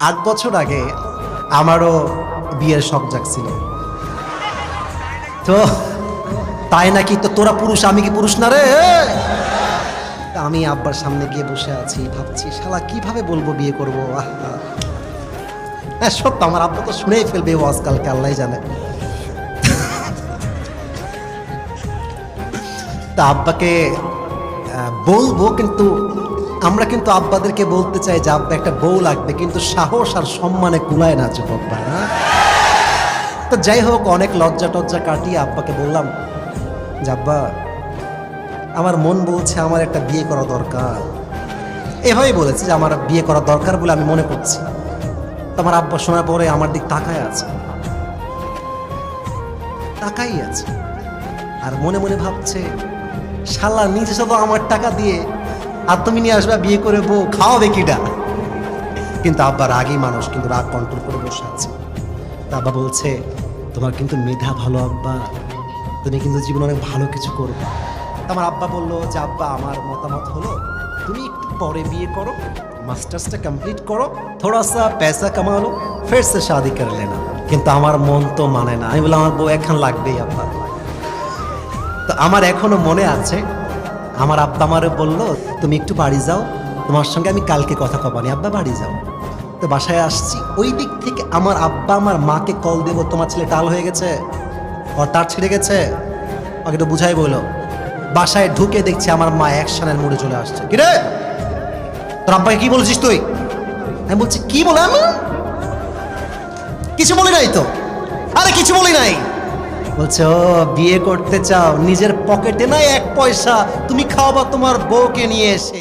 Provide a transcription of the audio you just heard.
8 বছর আগে আমারও বিয়ের শখ জাগছিল। তো তাই নাকি? তো তোরা পুরুষ, আমি কি পুরুষ না রে? তা আমি আব্বার সামনে গিয়ে বসে আছি, ভাবছি শালা কিভাবে বলবো বিয়ে করবো। হ্যাঁ সত্য, আমার আব্বা তো শুনেই ফেলবে ও আজকালকে, আল্লাহ জানে। তা আব্বাকে বলবো, কিন্তু আমরা কিন্তু আব্বাদেরকে বলতে চাই যে আব্বা একটা বউ লাগবে, কিন্তু সাহস আর সম্মানে কুলায় না যুবক ভাই। তো যাই হোক, অনেক লজ্জা টজ্জা কাটিয়ে আব্বাকে বললাম যে আব্বা, আমার মন বলছে আমার একটা বিয়ে করা দরকার। এভাবেই বলেছি যে আমার বিয়ে করা দরকার বলে আমি মনে করছি। তো আমার আব্বা শোনার পরে আমার দিক তাকাই আছে, আর মনে মনে ভাবছে শালা নিজে শুধু আমার টাকা দিয়ে আর তুমি নিয়ে আসবে বিয়ে করে বউ, খাওয়াবে কিডা? কিন্তু আব্বা রাগী মানুষ, কিন্তু রাগ কন্ট্রোল করে বসে আছে। তা আব্বা বলছে তোমার কিন্তু মেধা ভালো আব্বা, তুমি কিন্তু জীবনে অনেক ভালো কিছু করবে। আমার আব্বা বললো যে আব্বা আমার মতামত হলো তুমি একটু পরে বিয়ে করো, মাস্টার্সটা কমপ্লিট করো, থোড়া সা পয়সা কামা লো, ফের সে শাদি করে লেনা। কিন্তু আমার মন তো মানে না। আমি বললাম আমার বউ এখন লাগবেই আব্বা। তো আমার এখনো মনে আছে, আমার আব্বা আমারে বললো তুমি একটু বাড়ি যাও, তোমার সঙ্গে আমি কালকে কথা কবানি, আব্বা বাড়ি যাও। তো বাসায় আসছি, ওই দিক থেকে আমার আব্বা আমার মাকে কল দেবো, তোমার ছেলে টাল হয়ে গেছে, ওর তার ছিঁড়ে গেছে, ওকে তো বুঝাই বললো। বাসায় ঢুকে দেখছি আমার মা অ্যাকশনের মোড়ে চলে আসছে। কিরে তোর আব্বাকে কি বলছিস তুই? আমি বলছি কি বলে, আমি কিছু বলি নাই তো। আরে কিছু বলি নাই। বলছে ও বিয়ে করতে চাও, নিজের পকেটে নাই এক পয়সা, তুমি খাওয়াবা তোমার বউকে নিয়ে এসে।